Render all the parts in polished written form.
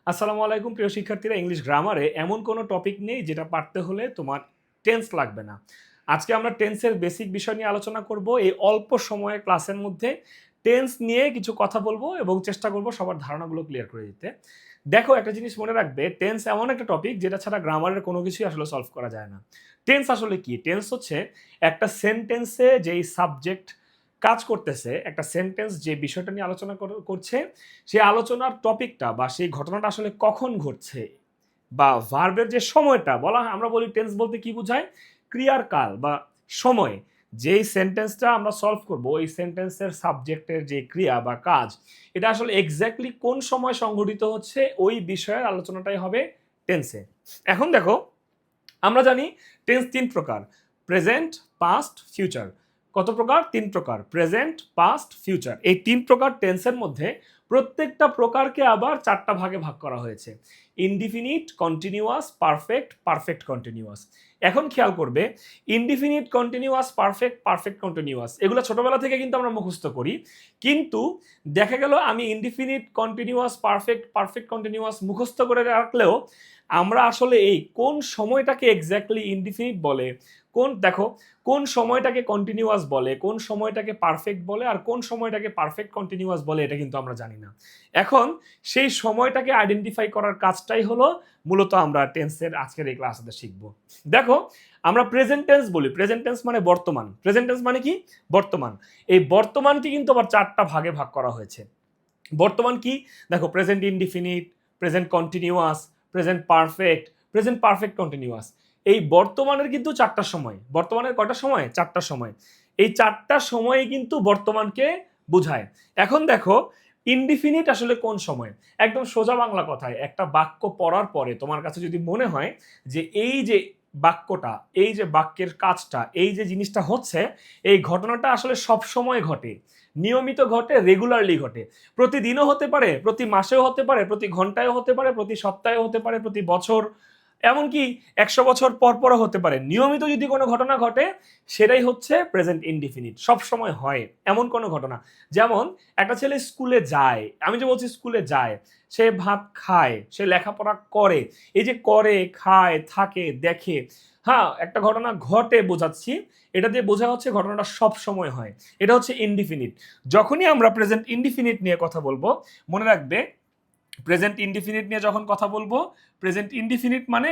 আসসালামু আলাইকুম প্রিয় শিক্ষার্থীরা। ইংলিশ গ্রামারে এমন কোনো টপিক নেই যেটা পারতে হলে তোমার টেন্স লাগবে না। আজকে আমরা টেন্সের বেসিক বিষয় নিয়ে আলোচনা করব। এই অল্প সময়ের ক্লাসের মধ্যে টেন্স নিয়ে কিছু কথা বলবো এবং চেষ্টা করব সবার ধারণাগুলো ক্লিয়ার করে দিতে। দেখো, একটা জিনিস মনে রাখবে, টেন্স এমন একটা টপিক যেটা ছাড়া গ্রামারের কোনো কিছুই আসলে সলভ করা যায় না। টেন্স আসলে কি? টেন্স হচ্ছে একটা সেন্টেন্সে যেই সাবজেক্ট কাজ করতেছে, একটা সেন্টেন্স যে বিষয়টা নিয়ে আলোচনা করছে, সেই আলোচনার টপিকটা বা সেই ঘটনাটা আসলে কখন ঘটছে, বা ভার্বের যে সময়টা বলা হয়, আমরা বলি টেন্স বলতে কি বোঝায়? ক্রিয়ার কাল বা সময়। যেই সেন্টেন্সটা আমরা সলভ করব, ওই সেন্টেন্সের সাবজেক্টের যে ক্রিয়া বা কাজ, এটা আসলে এক্স্যাক্টলি কোন সময় সংঘটিত হচ্ছে, ওই বিষয়ের আলোচনাটাই হবে টেন্সে। এখন দেখো, আমরা জানি টেন্স তিন প্রকার: প্রেজেন্ট, পাস্ট, ফিউচার। কত প্রকার? তিন প্রকার: প্রেজেন্ট, পাস্ট, ফিউচার। এই তিন প্রকার টেন্সের মধ্যে প্রত্যেকটা প্রকারকে আবার চারটা ভাগে ভাগ করা হয়েছে: indefinite, continuous, perfect, perfect continuous. এখন খেয়াল করবে, indefinite, continuous, perfect, perfect continuous এগুলো ছোটবেলা থেকে কিন্তু আমরা মুখস্থ করি। কিন্তু দেখা গেল আমি indefinite, continuous, perfect, perfect continuous মুখস্থ করে রাখলেও আমরা আসলে এই কোন সময়টাকে এক্স্যাক্টলি ইনডিফিনিট বলে, কোন সময়টাকে কন্টিনিউয়াস বলে, কোন সময়টাকে পারফেক্ট বলে, আর কোন সময়টাকে পারফেক্ট কন্টিনিউয়াস বলে, এটা কিন্তু আমরা জানি না। এখন সেই সময়টাকে আইডেন্টিফাই করার কাজটাই হলো মূলত আমরা টেন্সের আজকের এই ক্লাসে শিখব। দেখো, আমরা প্রেজেন্ট টেন্স বলি। প্রেজেন্ট টেন্স মানে বর্তমান। প্রেজেন্ট টেন্স মানে কি? বর্তমান। এই বর্তমানকে কিন্তু আবার চারটা ভাগে ভাগ করা হয়েছে। বর্তমান কি? দেখো, present indefinite, present continuous, present perfect, present perfect continuous. এই বর্তমানের কিন্তু চারটা সময়। বর্তমানের কয়টা সময়? চারটা সময়। এই চারটা সময়ে কিন্তু বর্তমানকে বোঝায়। এখন দেখো, ইনডিফিনিট আসলে কোন সময়? একদম সোজা বাংলা কথায়, একটা বাক্য পড়ার পরে তোমার কাছে যদি মনে হয় যে এই যে বাক্যটা, এই যে বাক্যের কাজটা, এই যে জিনিসটা হচ্ছে, এই ঘটনাটা আসলে সব সময় ঘটে, নিয়মিত ঘটে, রেগুলারলি ঘটে, প্রতিদিনও হতে পারে, প্রতি মাসেও হতে পারে, প্রতি ঘন্টায়ও হতে পারে, প্রতি সপ্তাহেও হতে পারে, প্রতি বছর, এমনকি 100 বছর পর পরও হতে পারে, নিয়মিত যদি কোনো ঘটনা ঘটে, সেটাই হচ্ছে প্রেজেন্ট ইনডিফিনিট। সব সময় হয় এমন কোনো ঘটনা। যেমন একটা ছেলে স্কুলে যায়, আমি যে বলছি স্কুলে যায়, সে ভাত খায়, সে লেখাপড়া করে। এই যে করে, খায়, থাকে, দেখে, হ্যাঁ, একটা ঘটনা ঘটে বোঝাচ্ছি, এটা দিয়ে বোঝা হচ্ছে ঘটনাটা সব সময় হয়। এটা হচ্ছে ইনডিফিনিট। যখনই আমরা প্রেজেন্ট ইনডিফিনিট নিয়ে কথা বলবো, মনে রাখবে, প্রেজেন্ট ইনডিফিনিট নিয়ে যখন কথা বলবো, প্রেজেন্ট ইনডিফিনিট মানে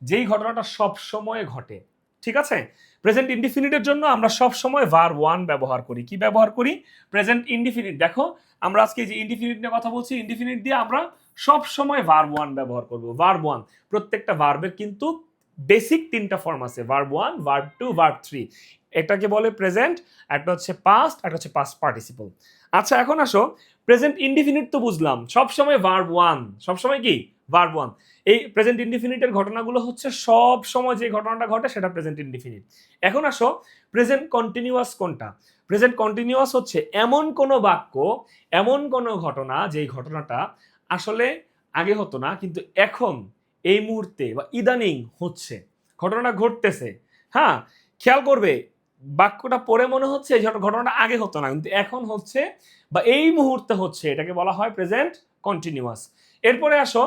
যেই ঘটনাটা সব সময় ঘটে। ঠিক আছে? প্রেজেন্ট ইনডিফিনিটের জন্য আমরা সব সময় ভার ওয়ান ব্যবহার করি। কি ব্যবহার করি? Present indefinite. দেখো, আমরা আজকে যে ইনডিফিনিট নিয়ে কথা বলছি, ইনডিফিনিট দিয়ে আমরা সব সময় ভার ওয়ান ব্যবহার করব। ভার ওয়ান, প্রত্যেকটা ভার্বের কিন্তু বেসিক তিনটা ফর্ম আছে: verb one, verb two, verb three. এটাকে বলে প্রেজেন্ট, একটা হচ্ছে পাস্ট, একটা হচ্ছে পাস্ট পার্টিসিপল। আচ্ছা, এখন আসো, প্রেজেন্ট ইনডিফিনিট তো বুঝলাম, সবসময় ভার্ব ওয়ান, সবসময় কি? Verb one. এই প্রেজেন্ট ইনডিফিনিটের ঘটনাগুলো হচ্ছে সব সময় যে ঘটনাটা ঘটে সেটা প্রেজেন্ট ইনডিফিনিট। এখন আসো, প্রেজেন্ট কন্টিনিউয়াস কোনটা? প্রেজেন্ট কন্টিনিউয়াস হচ্ছে এমন কোনো বাক্য, এমন কোনো ঘটনা, যেই ঘটনাটা আসলে আগে হতো না কিন্তু এখন, এই মুহূর্তে বা ইদানিং হচ্ছে, ঘটনাটা ঘটতেছে। হ্যাঁ, খেয়াল করবে, বাক্যটা পড়ে মনে হচ্ছে এই ঘটনাটা আগে হতো না কিন্তু এখন হচ্ছে বা এই মুহূর্তে হচ্ছে, এটাকে বলা হয় প্রেজেন্ট কন্টিনিউয়াস। এরপরে আসো,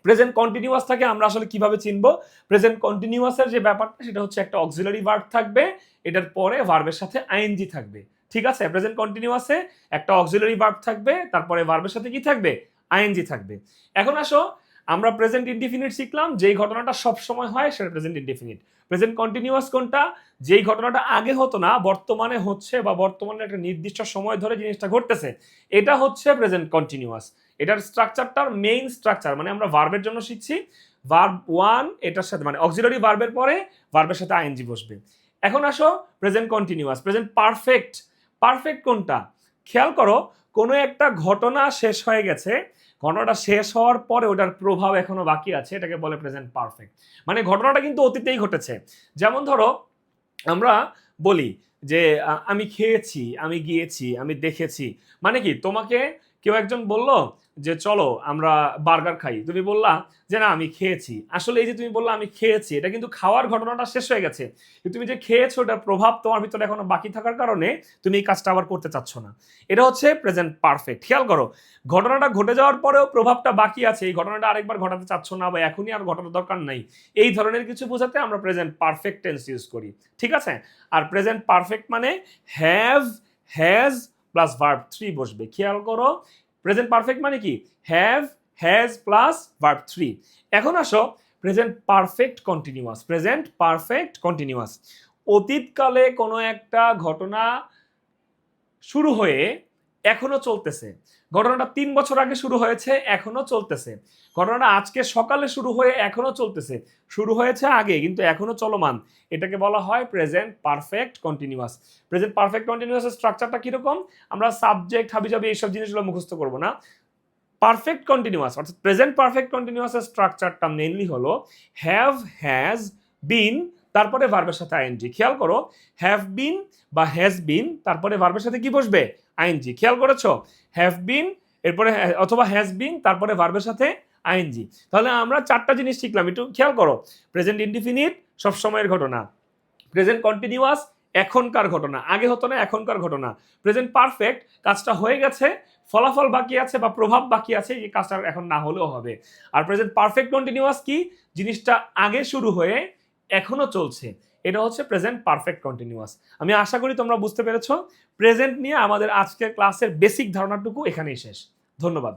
প্রেজেন্ট কন্টিনিউয়াসটাকে আমরা আসলে কিভাবে চিনবো? প্রেজেন্ট কন্টিনিউয়াসের যে ব্যাপারটা, সেটা হচ্ছে একটা অক্সিলারি ভার্ব থাকবে, এটার পরে ভার্বের সাথে আইএনজি থাকবে। ঠিক আছে? প্রেজেন্ট কন্টিনিউয়াসে একটা অক্সিলারি ভার্ব থাকবে, তারপরে ভার্বের সাথে কি থাকবে? আইএনজি থাকবে। এখন আসো, আমরা প্রেজেন্ট ইনডিফিনিট শিখলাম, যেই ঘটনাটা সব সময় হয় সেটা প্রেজেন্ট ইনডিফিনিট। প্রেজেন্ট কন্টিনিউয়াস কোনটা? যেই ঘটনাটা আগে হতো না, বর্তমানে হচ্ছে, বা বর্তমানে একটা নির্দিষ্ট সময় ধরে জিনিসটা ঘটতেছে, এটা হচ্ছে প্রেজেন্ট কন্টিনিউয়াস। এটার স্ট্রাকচারটার মেইন স্ট্রাকচার মানে আমরা ভার্বের জন্য শিখছি, ভার্ব ওয়ান এটার সাথে মানে অক্সিলারি ভার্বের পরে ভার্বের সাথে আইএনজি বসবে। এখন আসো, present continuous. Present perfect. Perfect কোনটা? খেয়াল করো, কোনো একটা ঘটনা শেষ হয়ে গেছে, ঘটনাটা শেষ হওয়ার পরে ওটার প্রভাব এখনো বাকি আছে, এটাকে বলে প্রেজেন্ট পারফেক্ট। মানে ঘটনাটা কিন্তু অতীতেই ঘটেছে। যেমন ধরো, আমরা বলি যে আমি খেয়েছি, আমি গিয়েছি, আমি দেখেছি। মানে কি? তোমাকে কেউ একজন বলল যে চলো আমরা বার্গার খাই, তুমি বললা যে না আমি খেয়েছি। আসলে এই যে তুমি বললা আমি খেয়েছি, এটা কিন্তু খাওয়ার ঘটনাটা শেষ হয়ে গেছে, কিন্তু তুমি যে খেয়েছো ওটার প্রভাব তোমার ভিতরে এখনো বাকি থাকার কারণে তুমি এই কাজটা আবার করতে চাচ্ছ না। এটা হচ্ছে প্রেজেন্ট পারফেক্ট। খেয়াল করো, ঘটনাটা ঘটে যাওয়ার পরেও প্রভাবটা বাকি আছে, এই ঘটনাটা আরেকবার ঘটাতে চাচ্ছ না বা এখনই আর ঘটানোর দরকার নাই, এই ধরনের কিছু বোঝাতে আমরা প্রেজেন্ট পারফেক্ট টেন্স ইউজ করি। ঠিক আছে? আর প্রেজেন্ট পারফেক্ট মানে হ্যাভ, হ্যাজ প্লাস ভার্ব 3 বসবে। খেয়াল করো, প্রেজেন্ট পারফেক্ট মানে কি? Have, has plus verb 3। এখন আসো present perfect continuous. Present perfect continuous, অতীতকালে কোনো একটা ঘটনা শুরু হয়ে এখনো চলতেছে। ঘটনাটা 3 বছর আগে শুরু হয়েছে, এখনো চলতেছে। ঘটনাটা আজকে সকালে শুরু হয়ে এখনো চলতেছে। শুরু হয়েছে আগে কিন্তু এখনো চলমান। এটাকে বলা হয় present perfect continuous. Present perfect কন্টিনিউয়াসের স্ট্রাকচারটা কিরকম? আমরা সাবজেক্ট, হাবিজাবি এইসব জিনিসগুলো মুখস্থ করব না। পারফেক্ট কন্টিনিউয়াস অর্থাৎ প্রেজেন্ট পারফেক্ট কন্টিনিউয়াসের স্ট্রাকচারটা মেইনলি হলো হ্যাভ, হ্যাজ, বিন, তারপরে ভার্বের সাথে আইএনজি। খেয়াল করো, হ্যাভ বিন বা হ্যাজ বিন, তারপরে ভার্বের সাথে কি বসবে? আইএনজি। খেয়াল করেছো? হ্যাভ বিন, এরপরে অথবা হ্যাজ বিন, তারপরে ভার্বের সাথে আইএনজি। তাহলে আমরা 4টা জিনিস শিখলাম, একটু খেয়াল করো। প্রেজেন্ট ইনডিফিনিট সব সময়ের ঘটনা, প্রেজেন্ট কন্টিনিউয়াস এখনকার ঘটনা, আগে হতো না এখনকার ঘটনা, প্রেজেন্ট পারফেক্ট কাজটা হয়ে গেছে, ফলাফল বাকি আছে বা প্রভাব বাকি আছে, এই কাজটা এখন না হলেও হবে। আর প্রেজেন্ট পারফেক্ট কন্টিনিউয়াস কি? জিনিসটা আগে শুরু হয়ে এখনো চলছে, এটা হচ্ছে প্রেজেন্ট পারফেক্ট কন্টিনিউয়াস। আমি আশা করি তোমরা বুঝতে পেরেছো। প্রেজেন্ট নিয়ে আমাদের আজকের ক্লাসের বেসিক ধারণাটুকু এখানেই শেষ। ধন্যবাদ।